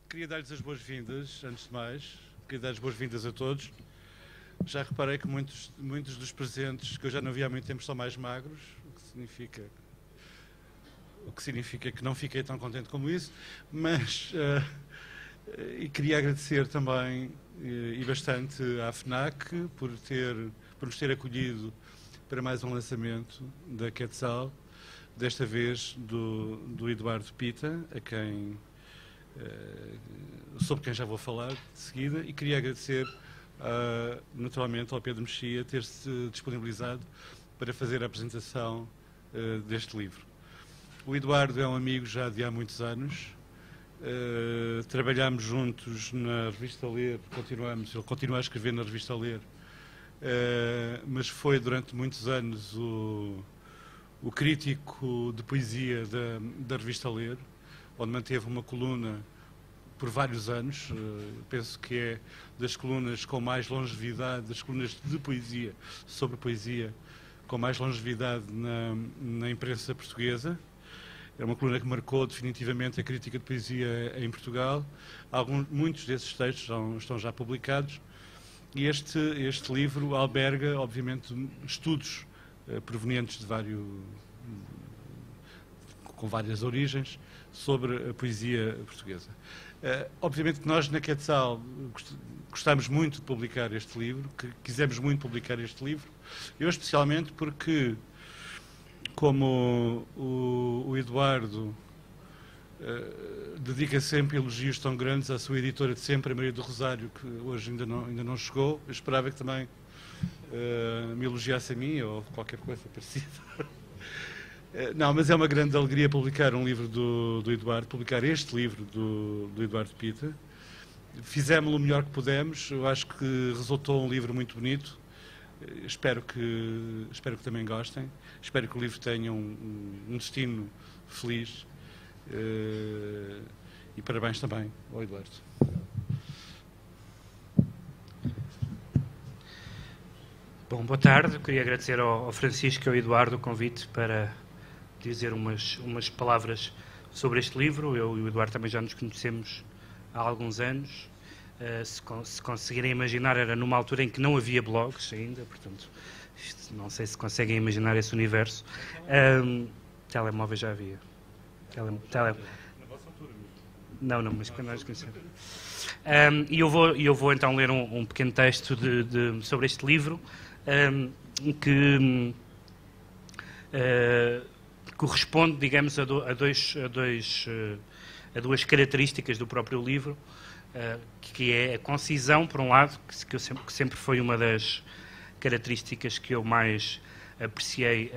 Queria dar-lhes as boas-vindas, antes de mais. Queria dar as boas-vindas a todos. Já reparei que muitos dos presentes que eu já não vi há muito tempo estão mais magros, o que significa que não fiquei tão contente como isso, mas e queria agradecer também e bastante à FNAC por nos ter acolhido para mais um lançamento da Quetzal, desta vez do Eduardo Pita, sobre quem já vou falar de seguida, e queria agradecer naturalmente ao Pedro Mexia ter-se disponibilizado para fazer a apresentação deste livro. O Eduardo é um amigo já de há muitos anos, trabalhámos juntos na revista Ler, ele continua a escrever na revista Ler, mas foi durante muitos anos o crítico de poesia da revista Ler, onde manteve uma coluna por vários anos. Penso que é das colunas com mais longevidade, das colunas de poesia, sobre poesia, com mais longevidade na imprensa portuguesa. É uma coluna que marcou definitivamente a crítica de poesia em Portugal. Muitos desses textos estão já publicados. E este livro alberga, obviamente, estudos provenientes com várias origens, sobre a poesia portuguesa. Obviamente que nós na Quetzal gostamos muito de publicar este livro, que quisemos muito publicar este livro, eu especialmente porque, como o Eduardo dedica sempre elogios tão grandes à sua editora de sempre, a Maria do Rosário, que hoje ainda não chegou, eu esperava que também me elogiasse a mim, ou qualquer coisa parecida. Não, mas é uma grande alegria publicar um livro do Eduardo, publicar este livro do Eduardo Pita. Fizemos-lo o melhor que pudemos, eu acho que resultou um livro muito bonito. Espero que também gostem, espero que o livro tenha um destino feliz, e parabéns também ao Eduardo. Bom, boa tarde. Eu queria agradecer ao Francisco e ao Eduardo o convite para dizer umas palavras sobre este livro. Eu e o Eduardo também já nos conhecemos há alguns anos. Se conseguirem imaginar, era numa altura em que não havia blogs ainda, portanto, não sei se conseguem imaginar esse universo. Telemóveis já havia. Na vossa altura mesmo? Não, mas quando nós conhecemos. E eu vou então ler um pequeno texto sobre este livro, que corresponde, digamos, a duas características do próprio livro, que é a concisão, por um lado, que sempre foi uma das características que eu mais apreciei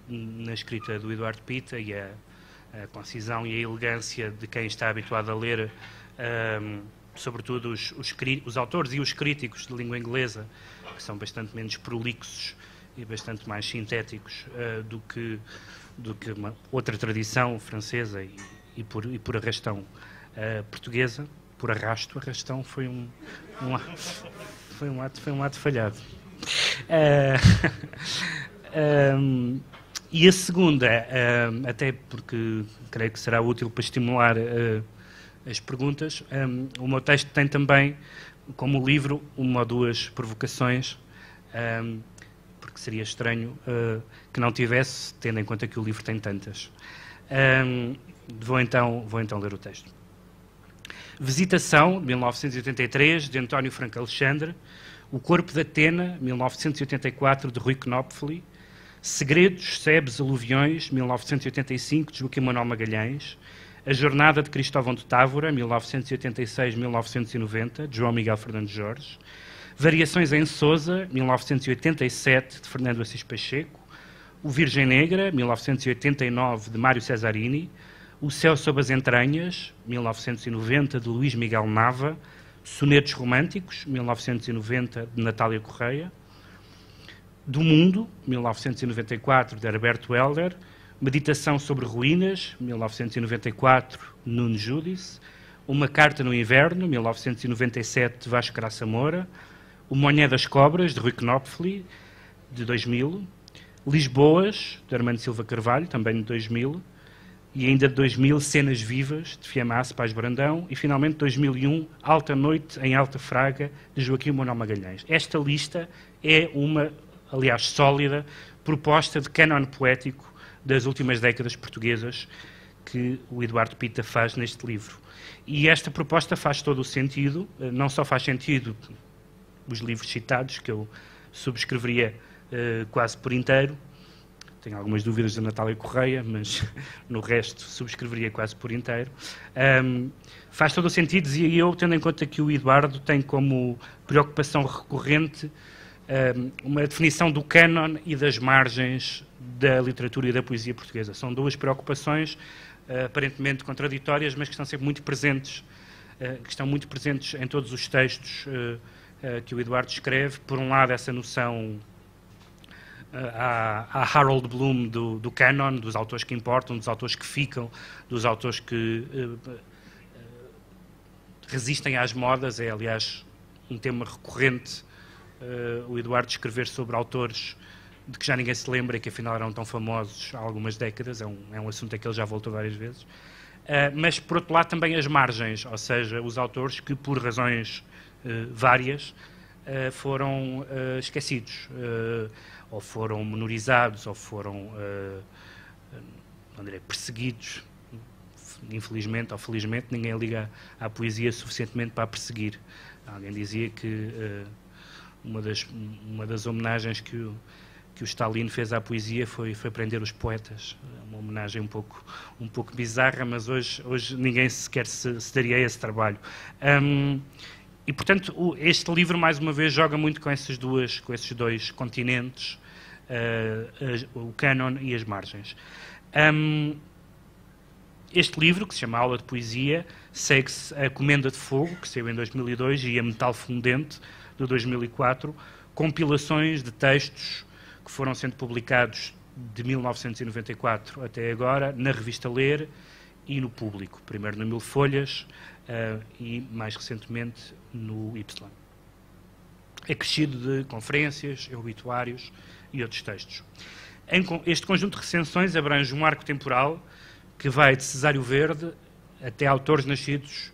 na escrita do Eduardo Pita, e a concisão e a elegância de quem está habituado a ler, sobretudo os autores e os críticos de língua inglesa, que são bastante menos prolixos e bastante mais sintéticos do que uma outra tradição francesa e por arrastão portuguesa. Por arrasto, arrastão foi um ato falhado. E a segunda, até porque creio que será útil para estimular as perguntas, o meu texto tem também, como livro, uma ou duas provocações, porque seria estranho que não tivesse, tendo em conta que o livro tem tantas. Vou então ler o texto. Visitação, de 1983, de António Franco Alexandre. O Corpo de Atena, 1984, de Rui Knopfli. Segredos, Sebes, Aluviões, 1985, de Joaquim Manuel Magalhães. A Jornada de Cristóvão de Távora, 1986-1990, de João Miguel Fernandes Jorge. Variações em Sousa, 1987, de Fernando Assis Pacheco. O Virgem Negra, 1989, de Mário Cesarini. O Céu sob as Entranhas, 1990, de Luís Miguel Nava. Sonetos Românticos, 1990, de Natália Correia. Do Mundo, 1994, de Herberto Helder. Meditação sobre Ruínas, 1994, Nuno Judice. Uma Carta no Inverno, 1997, de Vasco Graça Moura. O Monhé das Cobras, de Rui Knopfli, de 2000. Lisboas, de Armando Silva Carvalho, também de 2000. E ainda de 2000, Cenas Vivas, de Fiamma Paz Brandão. E finalmente 2001, Alta Noite em Alta Fraga, de Joaquim Manuel Magalhães. Esta lista é uma, aliás, sólida proposta de cânon poético das últimas décadas portuguesas que o Eduardo Pita faz neste livro. E esta proposta faz todo o sentido, não só faz sentido os livros citados, que eu subscreveria quase por inteiro. Tenho algumas dúvidas da Natália Correia, mas no resto subscreveria quase por inteiro. Faz todo o sentido, dizia eu, tendo em conta que o Eduardo tem como preocupação recorrente uma definição do cânon e das margens da literatura e da poesia portuguesa. São duas preocupações aparentemente contraditórias, mas que estão sempre muito presentes, que estão muito presentes em todos os textos que o Eduardo escreve. Por um lado, essa noção a Harold Bloom do canon, dos autores que importam, dos autores que ficam, dos autores que resistem às modas. É, aliás, um tema recorrente o Eduardo escrever sobre autores de que já ninguém se lembra e que afinal eram tão famosos há algumas décadas. É um assunto a que ele já voltou várias vezes. Mas, por outro lado, também as margens, ou seja, os autores que, por razões várias, foram esquecidos, ou foram menorizados, ou foram perseguidos. Infelizmente ou felizmente, ninguém liga à poesia suficientemente para a perseguir. Alguém dizia que uma das homenagens que o Stalin fez à poesia foi prender os poetas. Uma homenagem um pouco bizarra, mas hoje ninguém sequer se daria a esse trabalho. E, portanto, este livro, mais uma vez, joga muito com esses dois continentes, o cânon e as margens. Este livro, que se chama Aula de Poesia, segue-se a Comenda de Fogo, que saiu em 2002, e a Metal Fundente, de 2004, compilações de textos que foram sendo publicados de 1994 até agora, na revista Ler e no Público. Primeiro no Mil Folhas e, mais recentemente, no Y. Acrescido de conferências, obituários e outros textos. Este conjunto de recensões abrange um arco temporal que vai de Cesário Verde até autores nascidos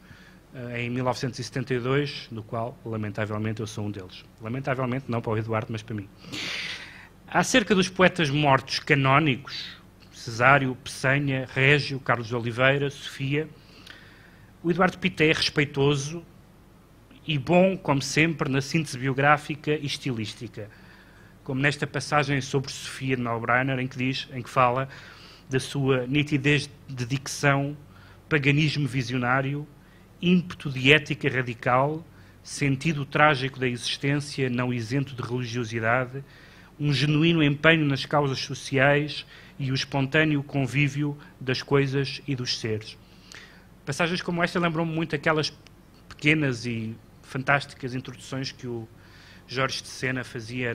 em 1972, do qual, lamentavelmente, eu sou um deles. Lamentavelmente, não para o Eduardo, mas para mim. Acerca dos poetas mortos canónicos, Cesário, Pessanha, Régio, Carlos de Oliveira, Sofia, o Eduardo Pita é respeitoso e bom, como sempre, na síntese biográfica e estilística. Como nesta passagem sobre Sofia de Melbrenner, em que fala da sua nitidez de dicção, paganismo visionário, ímpeto de ética radical, sentido trágico da existência não isento de religiosidade, um genuíno empenho nas causas sociais e o espontâneo convívio das coisas e dos seres. Passagens como esta lembram-me muito aquelas pequenas e fantásticas introduções que o Jorge de Sena fazia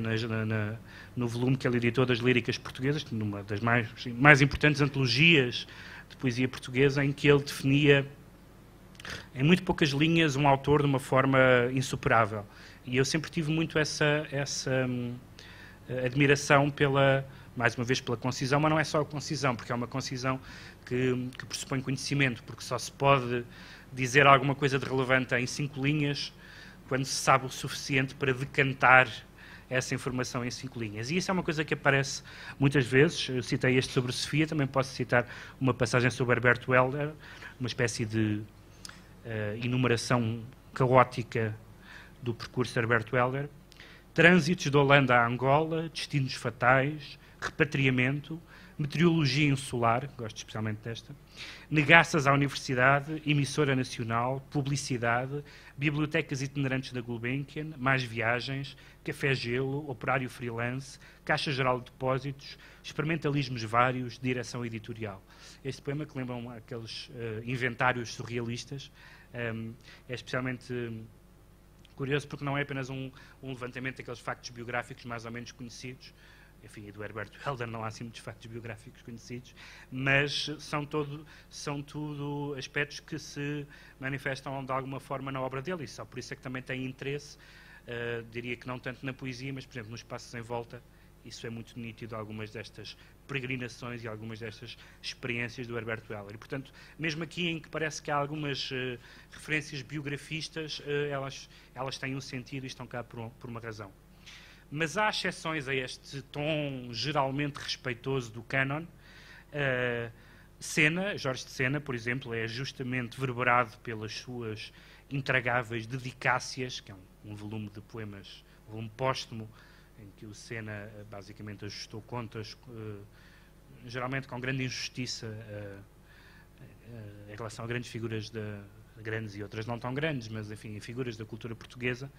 no volume que ele editou das Líricas Portuguesas, numa das mais importantes antologias de poesia portuguesa, em que ele definia em muito poucas linhas um autor de uma forma insuperável. E eu sempre tive muito essa admiração mais uma vez, pela concisão, mas não é só a concisão, porque é uma concisão que pressupõe conhecimento, porque só se pode dizer alguma coisa de relevante em 5 linhas quando se sabe o suficiente para decantar essa informação em 5 linhas. E isso é uma coisa que aparece muitas vezes. Eu citei este sobre Sofia, também posso citar uma passagem sobre Herbert Welder, uma espécie de enumeração caótica do percurso de Herbert Welder. Trânsitos da Holanda à Angola, destinos fatais, repatriamento, meteorologia insular, gosto especialmente desta, negaças à universidade, emissora nacional, publicidade, bibliotecas itinerantes da Gulbenkian, mais viagens, café-gelo, operário freelance, Caixa Geral de Depósitos, experimentalismos vários, direção editorial. Este poema, que lembram aqueles inventários surrealistas, é especialmente curioso porque não é apenas um levantamento daqueles factos biográficos mais ou menos conhecidos. Enfim, e do Herbert Welder não há assim muitos factos biográficos conhecidos, mas são tudo aspectos que se manifestam de alguma forma na obra dele, e só por isso é que também tem interesse, diria que não tanto na poesia, mas, por exemplo, nos Passos em Volta, isso é muito nítido algumas destas peregrinações e algumas destas experiências do Herbert Weller. E, portanto, mesmo aqui em que parece que há algumas referências biografistas, elas têm um sentido e estão cá por uma razão. Mas há exceções a este tom geralmente respeitoso do cânon. Jorge de Sena, por exemplo, é justamente verberado pelas suas intragáveis dedicácias, que é um volume de poemas, um volume póstumo, em que o Sena basicamente ajustou contas, geralmente com grande injustiça, em relação a grandes figuras, grandes e outras não tão grandes, mas enfim, figuras da cultura portuguesa.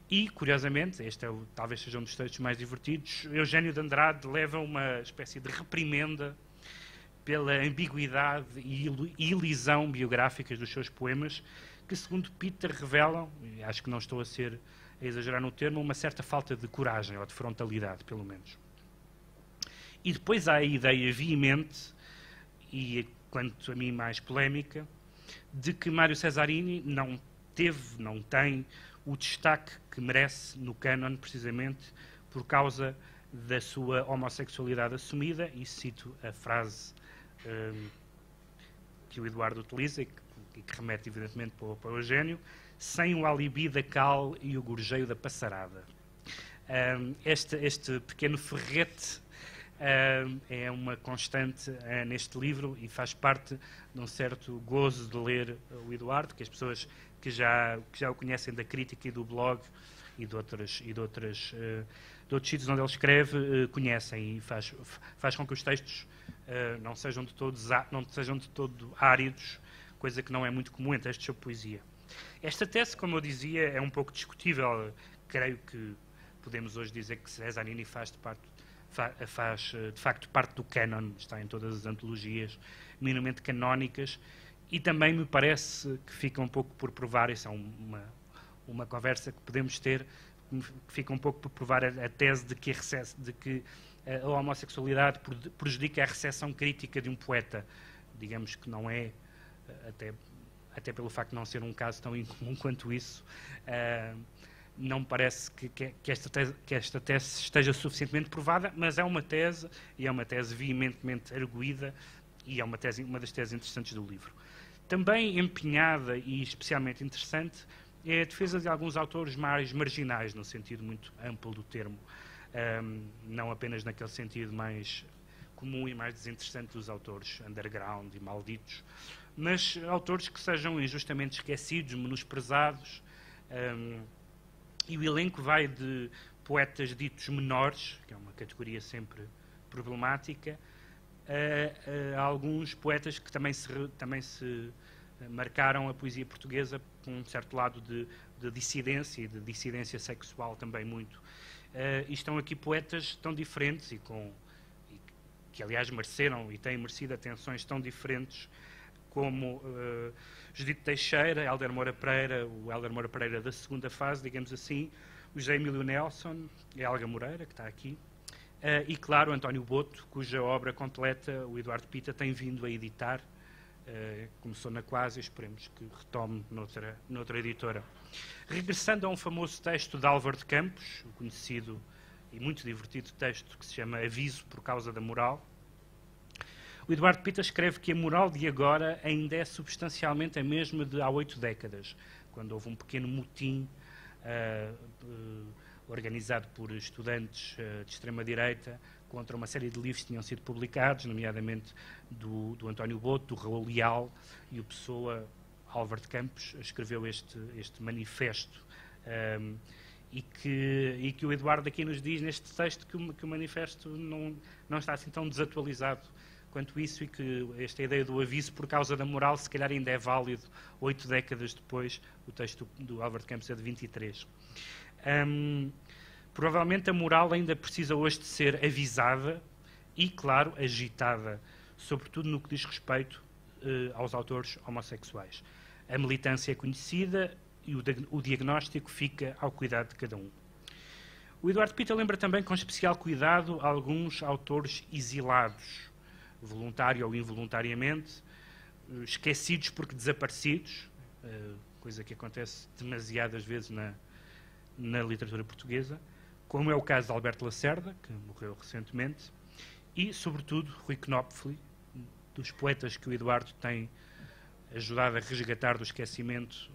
E, curiosamente, este talvez seja um dos textos mais divertidos, Eugénio de Andrade leva uma espécie de reprimenda pela ambiguidade e ilisão biográficas dos seus poemas, que, segundo Peter, revelam, e acho que não estou a exagerar no termo, uma certa falta de coragem, ou de frontalidade, pelo menos. E depois há a ideia veemente, e quanto a mim mais polémica, de que Mário Cesarini não tem o destaque que merece no cânon, precisamente por causa da sua homossexualidade assumida, e cito a frase que o Eduardo utiliza, e que remete evidentemente para o Eugénio: sem o alibi da cal e o gorjeio da passarada. Este pequeno ferrete é uma constante neste livro e faz parte de um certo gozo de ler o Eduardo, que as pessoas que já o conhecem da crítica e do blog e de outros sítios onde ele escreve conhecem, e faz com que os textos não sejam de todo áridos, coisa que não é muito comum em textos sobre poesia. Esta tese, como eu dizia, é um pouco discutível. Creio que podemos hoje dizer que Cesarini faz de facto parte do cânon, está em todas as antologias minimamente canónicas, e também me parece que fica um pouco por provar, isso é uma conversa que podemos ter, que fica um pouco por provar a tese de que a homossexualidade prejudica a recepção crítica de um poeta. Digamos que não é, até pelo facto de não ser um caso tão incomum quanto isso, não me parece que esta tese esteja suficientemente provada, mas é uma tese, e é uma tese veementemente arguída, e é uma das teses interessantes do livro. Também empenhada e especialmente interessante é a defesa de alguns autores mais marginais, no sentido muito amplo do termo, não apenas naquele sentido mais comum e mais desinteressante dos autores underground e malditos, mas autores que sejam injustamente esquecidos, menosprezados. E o elenco vai de poetas ditos menores, que é uma categoria sempre problemática, a alguns poetas que também se marcaram a poesia portuguesa com um certo lado de dissidência, e de dissidência sexual também muito. E estão aqui poetas tão diferentes e que aliás mereceram e têm merecido atenções tão diferentes, como Judito Teixeira, Hélder Moura Pereira, o Hélder Moura Pereira da segunda fase, digamos assim, o José Emílio Nelson, a Helga Moreira, que está aqui, e, claro, António Boto, cuja obra completa o Eduardo Pita tem vindo a editar. Começou na Quase, esperemos que retome noutra editora. Regressando a um famoso texto de Álvaro de Campos, o conhecido e muito divertido texto que se chama Aviso por causa da moral, o Eduardo Pita escreve que a moral de agora ainda é substancialmente a mesma de há 8 décadas, quando houve um pequeno motim organizado por estudantes de extrema-direita contra uma série de livros que tinham sido publicados, nomeadamente do António Boto, do Raul Leal, e o Pessoa, Álvaro de Campos, escreveu este manifesto, e que o Eduardo aqui nos diz neste texto que o manifesto não está assim tão desatualizado quanto isso, e que esta ideia do aviso por causa da moral se calhar ainda é válido 8 décadas depois. O texto do Álvaro de Campos é de 23. Provavelmente a moral ainda precisa hoje de ser avisada e, claro, agitada, sobretudo no que diz respeito aos autores homossexuais. A militância é conhecida e o diagnóstico fica ao cuidado de cada um. O Eduardo Pita lembra também com especial cuidado alguns autores exilados, voluntário ou involuntariamente, esquecidos porque desaparecidos, coisa que acontece demasiadas vezes na literatura portuguesa, como é o caso de Alberto Lacerda, que morreu recentemente, e, sobretudo, Rui Knopfli, dos poetas que o Eduardo tem ajudado a resgatar do esquecimento,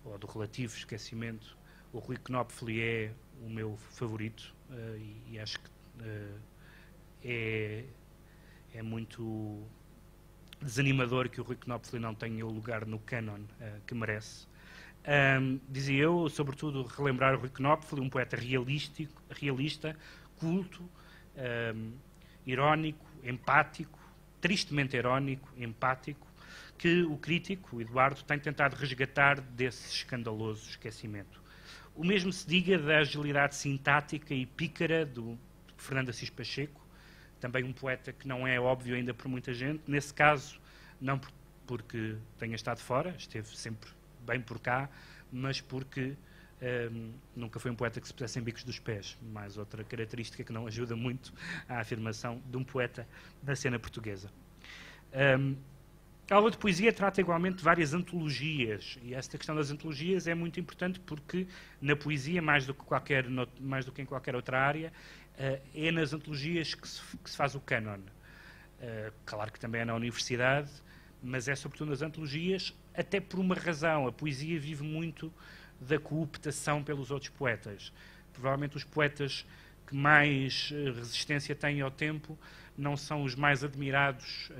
ou do relativo esquecimento. O Rui Knopfli é o meu favorito, e acho que é muito desanimador que o Rui Knopfli não tenha o lugar no cânon que merece. Dizia eu, sobretudo, relembrar o Rui Knopfli, um poeta realista, culto, irónico, empático, tristemente irónico, empático, que o crítico, o Eduardo, tem tentado resgatar desse escandaloso esquecimento. O mesmo se diga da agilidade sintática e pícara do Fernando Assis Pacheco, também um poeta que não é óbvio ainda por muita gente. Nesse caso, não porque tenha estado fora, esteve sempre bem por cá, mas porque nunca foi um poeta que se pusesse em bicos dos pés. Mais outra característica que não ajuda muito à afirmação de um poeta da cena portuguesa. A aula de poesia trata igualmente de várias antologias, e esta questão das antologias é muito importante porque na poesia, mais do que em qualquer outra área, é nas antologias que se faz o cânon. Claro que também é na universidade, mas é sobretudo nas antologias, até por uma razão. A poesia vive muito da cooptação pelos outros poetas. Provavelmente os poetas que mais resistência têm ao tempo não são os mais admirados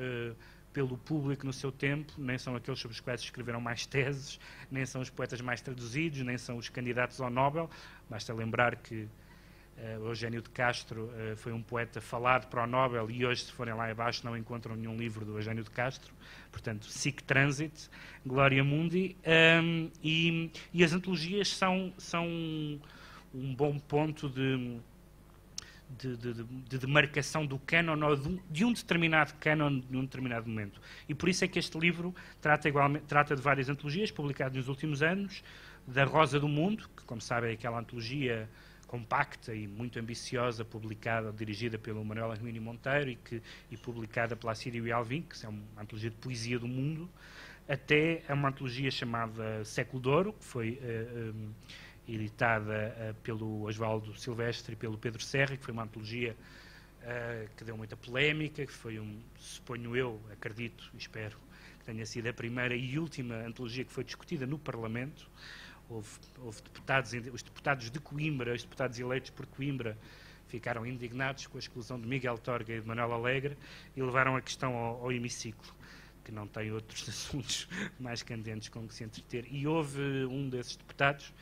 pelo público no seu tempo, nem são aqueles sobre os quais escreveram mais teses, nem são os poetas mais traduzidos, nem são os candidatos ao Nobel. Basta lembrar que Eugênio de Castro foi um poeta falado para o Nobel e hoje, se forem lá abaixo, não encontram nenhum livro do Eugênio de Castro. Portanto, sic transit, gloria mundi. E as antologias são um bom ponto de demarcação do cânon ou de um determinado cânon de um determinado momento. E por isso é que este livro trata de várias antologias publicadas nos últimos anos, da Rosa do Mundo, que, como sabem, é aquela antologia compacta e muito ambiciosa, publicada, dirigida pelo Manuel Hermínio Monteiro e publicada pela Sírio e Alvim, que é uma antologia de poesia do mundo, até a uma antologia chamada Século de Ouro, que foi editada pelo Osvaldo Silvestre e pelo Pedro Serra, que foi uma antologia que deu muita polémica, que foi suponho eu, acredito e espero que tenha sido a primeira e última antologia que foi discutida no Parlamento. Houve deputados, os deputados de Coimbra, os deputados eleitos por Coimbra, ficaram indignados com a exclusão de Miguel Torga e de Manuel Alegre e levaram a questão ao hemiciclo, que não tem outros assuntos mais candentes com que se entreter. E houve um desses deputados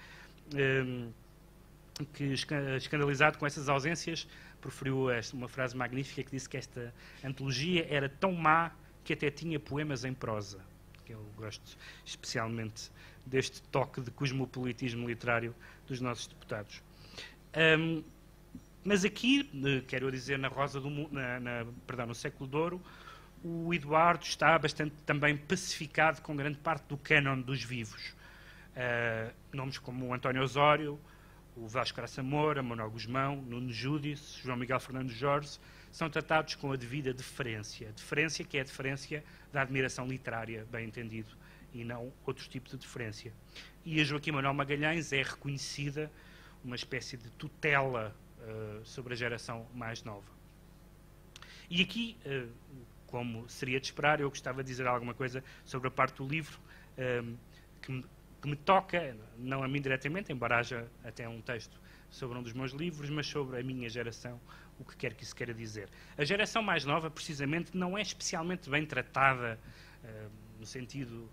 que, escandalizado com essas ausências, proferiu uma frase magnífica que disse que esta antologia era tão má que até tinha poemas em prosa. Que eu gosto especialmente deste toque de cosmopolitismo literário dos nossos deputados. Mas aqui, quero dizer, na Rosa do no Século de Ouro, o Eduardo está bastante também pacificado com grande parte do cânon dos vivos. Nomes como o António Osório, o Vasco Graça Moura, Manuel Guzmão, Nuno Júdice, João Miguel Fernando Jorge, são tratados com a devida deferência. Deferência que é a deferência da admiração literária, bem entendido, e não outro tipo de deferência. E a Joaquim Manuel Magalhães é reconhecida uma espécie de tutela sobre a geração mais nova. E aqui, como seria de esperar, eu gostava de dizer alguma coisa sobre a parte do livro que me toca, não a mim diretamente, embora haja até um texto sobre um dos meus livros, mas sobre a minha geração, o que quer que isso queira dizer. A geração mais nova, precisamente, não é especialmente bem tratada no sentido,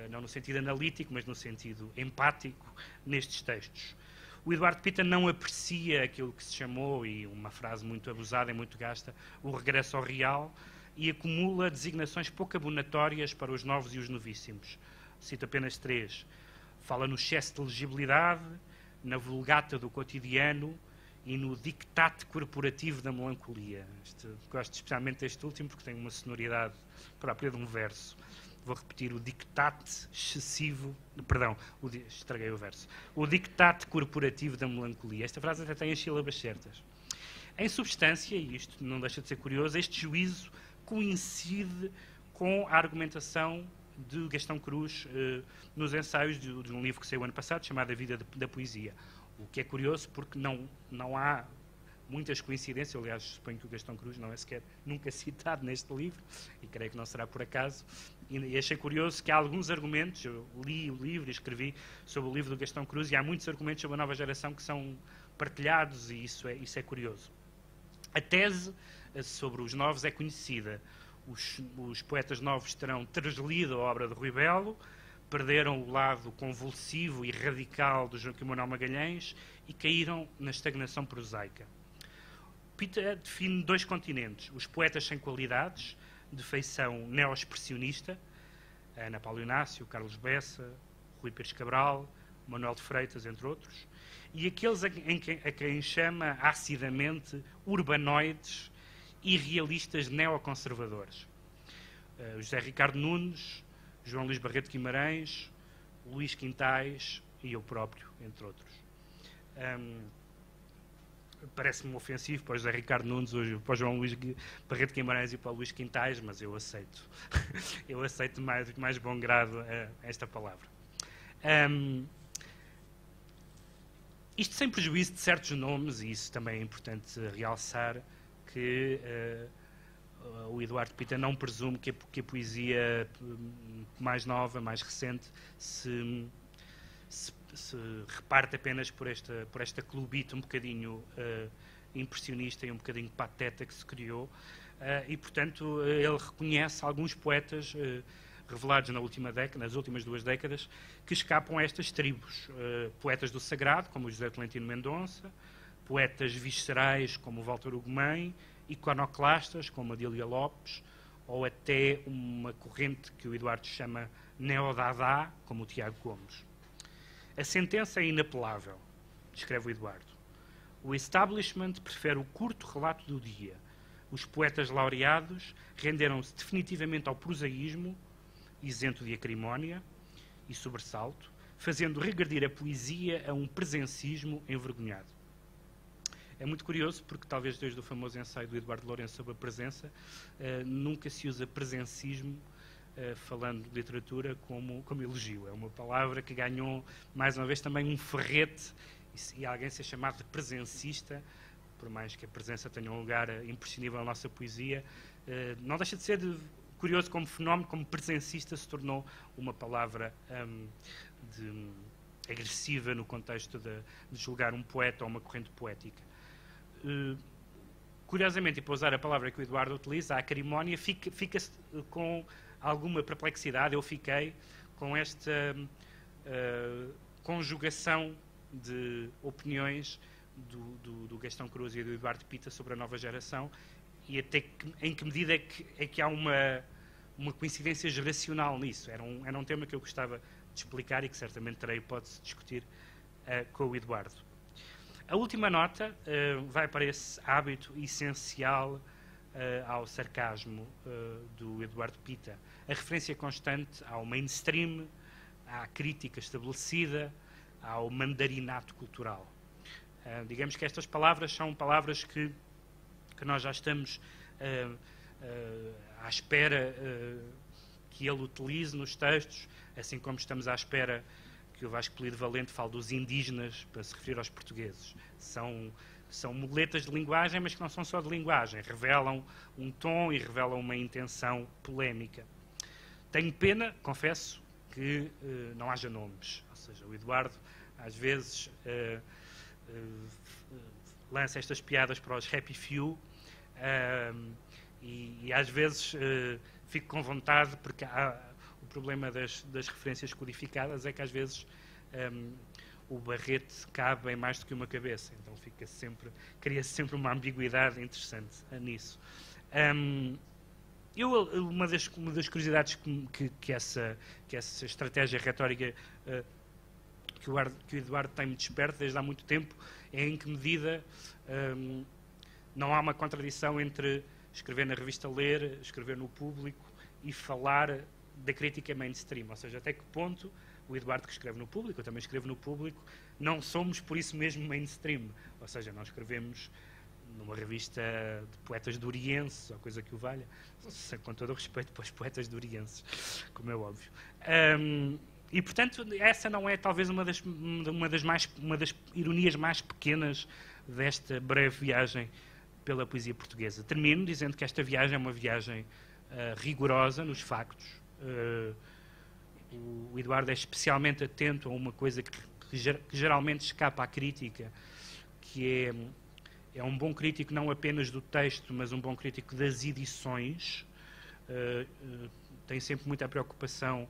não no sentido analítico, mas no sentido empático, nestes textos. O Eduardo Pita não aprecia aquilo que se chamou, e uma frase muito abusada e muito gasta, o regresso ao real, e acumula designações pouco abonatórias para os novos e os novíssimos. Cito apenas 3. Fala no excesso de legibilidade, na vulgata do cotidiano e no dictate corporativo da melancolia. Gosto especialmente deste último porque tem uma sonoridade própria de um verso. Vou repetir: o dictate excessivo... Perdão, estraguei o verso. O dictate corporativo da melancolia. Esta frase até tem as sílabas certas. Em substância, e isto não deixa de ser curioso, este juízo coincide com a argumentação de Gastão Cruz nos ensaios de um livro que saiu ano passado, chamado A Vida da Poesia. O que é curioso porque não há muitas coincidências, aliás, suponho que o Gastão Cruz não é sequer nunca citado neste livro, e creio que não será por acaso, e achei curioso que há alguns argumentos, eu li o livro e escrevi sobre o livro do Gastão Cruz, e há muitos argumentos sobre a nova geração que são partilhados, e isso é curioso. A tese sobre os novos é conhecida. Os poetas novos terão translido a obra de Rui Belo, perderam o lado convulsivo e radical do Joaquim Manuel Magalhães e caíram na estagnação prosaica. Pita define 2 continentes: os poetas sem qualidades, de feição neo-expressionista, Ana Paulo Inácio, Carlos Bessa, Rui Pires Cabral, Manuel de Freitas, entre outros, e aqueles a quem chama acidamente urbanoides e realistas neoconservadores. José Ricardo Nunes, João Luís Barreto Guimarães, Luís Quintais e eu próprio, entre outros. Parece-me ofensivo para o José Ricardo Nunes, para o João Luís Barreto Guimarães e para o Luís Quintais, mas eu aceito. Eu aceito mais bom grado esta palavra. Isto sem prejuízo de certos nomes, e isso também é importante realçar, que o Eduardo Pita não presume que a poesia mais nova, mais recente, se reparte apenas por esta clubite um bocadinho impressionista e um bocadinho pateta que se criou, e portanto ele reconhece alguns poetas revelados nas últimas 2 décadas, que escapam a estas tribos. Poetas do sagrado, como o José Tolentino Mendonça, poetas viscerais, como o Walter Ugumem, iconoclastas, como a Adília Lopes, ou até uma corrente que o Eduardo chama neodadá, como o Tiago Gomes. A sentença é inapelável, escreve o Eduardo. O establishment prefere o curto relato do dia. Os poetas laureados renderam-se definitivamente ao prosaísmo, isento de acrimónia e sobressalto, fazendo regredir a poesia a um presencismo envergonhado. É muito curioso porque, talvez desde o famoso ensaio do Eduardo Lourenço sobre a presença, nunca se usa presencismo, falando de literatura, como elogio. É uma palavra que ganhou, mais uma vez, também um ferrete, e alguém ser chamado de presencista, por mais que a presença tenha um lugar imprescindível na nossa poesia, não deixa de ser curioso como fenómeno, como presencista se tornou uma palavra agressiva no contexto de julgar um poeta ou uma corrente poética. Curiosamente, e para usar a palavra que o Eduardo utiliza, a acrimonia fica-se com alguma perplexidade. Eu fiquei com esta conjugação de opiniões do Gastão Cruz e do Eduardo Pita sobre a nova geração, e até em que medida é que há uma coincidência geracional nisso. Era um tema que eu gostava de explicar e que certamente terei hipótese de discutir com o Eduardo. A última nota vai para esse hábito essencial ao sarcasmo do Eduardo Pita. A referência constante ao mainstream, à crítica estabelecida, ao mandarinato cultural. Digamos que estas palavras são palavras que nós já estamos à espera que ele utilize nos textos, assim como estamos à espera que o Vasco Polido Valente fale dos indígenas para se referir aos portugueses. São muletas de linguagem, mas que não são só de linguagem. Revelam um tom e revelam uma intenção polémica. Tenho pena, confesso, que não haja nomes. Ou seja, o Eduardo, às vezes, lança estas piadas para os happy few, e às vezes fico com vontade, porque o problema das referências codificadas é que às vezes o barrete cabe em mais do que uma cabeça, então cria-se sempre uma ambiguidade interessante nisso. Uma das curiosidades que essa estratégia retórica que o Eduardo tem-me desperto desde há muito tempo é em que medida não há uma contradição entre escrever na revista Ler, escrever no Público e falar da crítica mainstream, ou seja, até que ponto o Eduardo, que escreve no Público, eu também escrevo no Público, não somos por isso mesmo mainstream, ou seja, não escrevemos numa revista de poetas dorienses, ou coisa que o valha, com todo o respeito para os poetas dorienses, como é óbvio. E, portanto, essa não é talvez uma das ironias mais pequenas desta breve viagem pela poesia portuguesa. Termino dizendo que esta viagem é uma viagem rigorosa nos factos. O Eduardo é especialmente atento a uma coisa que geralmente escapa à crítica, que é um bom crítico não apenas do texto, mas um bom crítico das edições. Tem sempre muita preocupação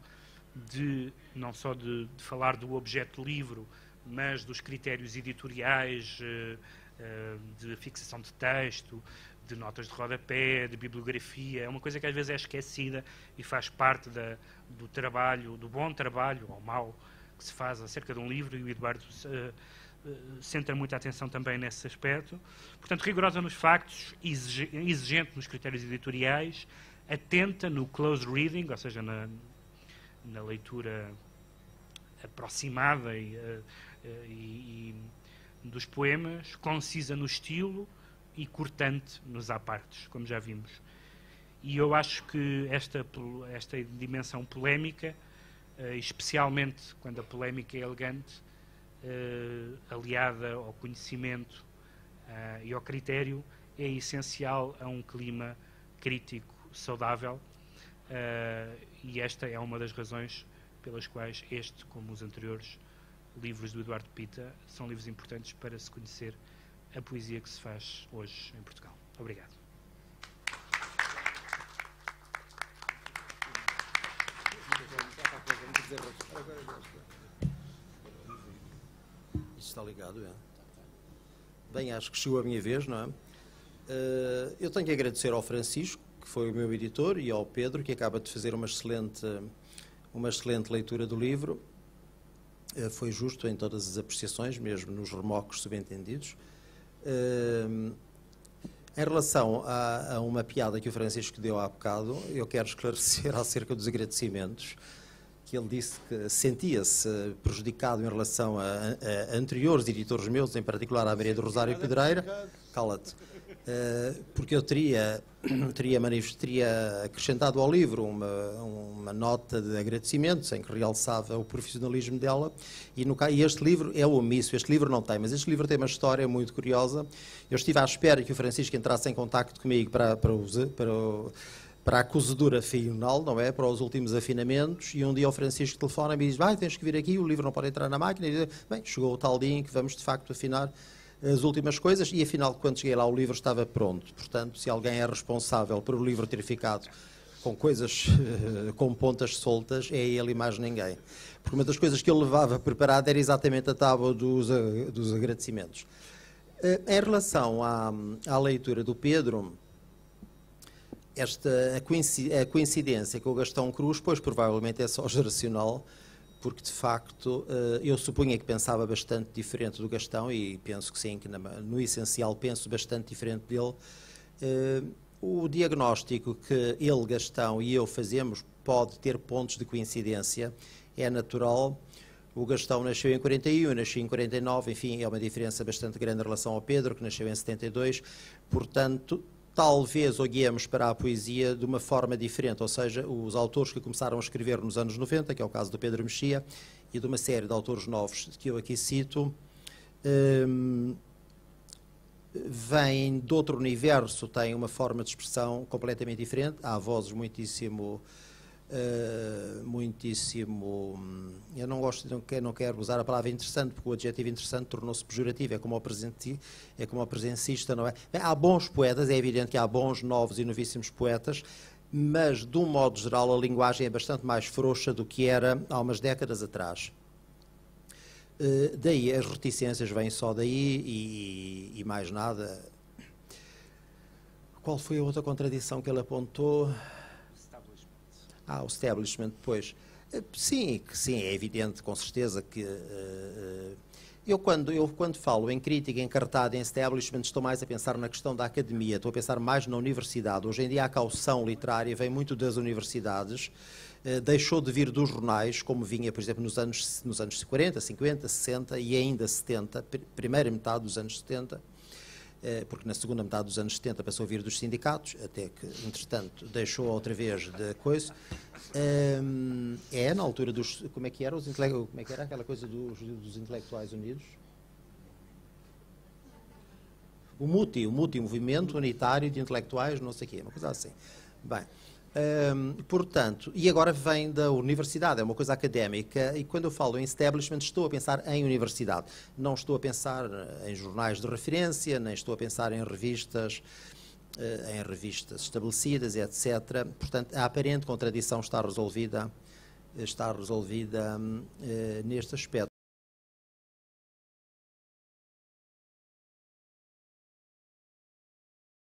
não só de falar do objeto livro, mas dos critérios editoriais, de fixação de texto, de notas de rodapé, de bibliografia. É uma coisa que às vezes é esquecida e faz parte do trabalho, do bom trabalho, ou mau, que se faz acerca de um livro, e o Eduardo centra muita atenção também nesse aspecto. Portanto, rigorosa nos factos, exigente nos critérios editoriais, atenta no close reading, ou seja, na leitura aproximada e dos poemas, concisa no estilo e cortante nos apartes, como já vimos. E eu acho que esta dimensão polémica, especialmente quando a polémica é elegante, aliada ao conhecimento e ao critério, é essencial a um clima crítico saudável. E esta é uma das razões pelas quais este, como os anteriores livros do Eduardo Pita, são livros importantes para se conhecer a poesia que se faz hoje em Portugal. Obrigado. Isto está ligado, é? Bem, acho que chegou a minha vez, não é? Eu tenho que agradecer ao Francisco, que foi o meu editor, e ao Pedro, que acaba de fazer uma excelente leitura do livro. Foi justo em todas as apreciações, mesmo nos remocos subentendidos. Em relação a uma piada que o Francisco deu há bocado, eu quero esclarecer acerca dos agradecimentos, que ele disse que sentia-se prejudicado em relação a anteriores editores meus, em particular a Maria do Rosário Pedreira. Cala-te. Porque eu teria acrescentado ao livro uma nota de agradecimentos em que realçava o profissionalismo dela, e este livro é omisso. Este livro não tem, mas este livro tem uma história muito curiosa. Eu estive à espera que o Francisco entrasse em contacto comigo para a cozedura final, não é? Para os últimos afinamentos, e um dia o Francisco telefona-me e diz: tens que vir aqui, o livro não pode entrar na máquina. E diz: bem, chegou o tal dia em que vamos de facto afinar as últimas coisas, e afinal, quando cheguei lá, o livro estava pronto. Portanto, se alguém é responsável por o livro ter ficado com coisas, com pontas soltas, é ele e mais ninguém. Porque uma das coisas que eu levava preparada era exatamente a tábua dos agradecimentos. Em relação à leitura do Pedro, a coincidência com o Gastão Cruz, pois provavelmente é só geracional, porque de facto eu supunha que pensava bastante diferente do Gastão, e penso que sim, que no essencial penso bastante diferente dele. O diagnóstico que ele, Gastão e eu fazemos pode ter pontos de coincidência, é natural. O Gastão nasceu em 41, eu nasci em 49, enfim, é uma diferença bastante grande em relação ao Pedro, que nasceu em 72, portanto, talvez olhemos para a poesia de uma forma diferente, ou seja, os autores que começaram a escrever nos anos 90, que é o caso do Pedro Mexia, e de uma série de autores novos que eu aqui cito, vêm de outro universo, têm uma forma de expressão completamente diferente. Há vozes muitíssimo, eu não quero usar a palavra interessante, porque o adjetivo interessante tornou-se pejorativo, é como o presencista, não é? Bem, há bons poetas, é evidente que há bons, novos e novíssimos poetas, mas de um modo geral a linguagem é bastante mais frouxa do que era há umas décadas atrás. Daí as reticências vêm só daí, e mais nada. Qual foi a outra contradição que ele apontou? O establishment, pois. Sim, é evidente, com certeza, que eu quando falo em crítica encartada em establishment, estou mais a pensar na questão da academia, estou a pensar mais na universidade. Hoje em dia a caução literária vem muito das universidades, deixou de vir dos jornais, como vinha, por exemplo, nos anos 40, 50, 60 e ainda 70, primeira metade dos anos 70. porque na segunda metade dos anos 70 passou a vir dos sindicatos, até que, entretanto, deixou outra vez de coisa. Na altura dos... Como é que era aquela coisa dos intelectuais unidos? O MUTI, Movimento Unitário de Intelectuais, não sei o quê, uma coisa assim. Bem, portanto, e agora vem da universidade, é uma coisa académica, e quando eu falo em establishment estou a pensar em universidade, não estou a pensar em jornais de referência, nem estou a pensar em revistas estabelecidas, etc. Portanto, a aparente contradição está resolvida neste aspecto.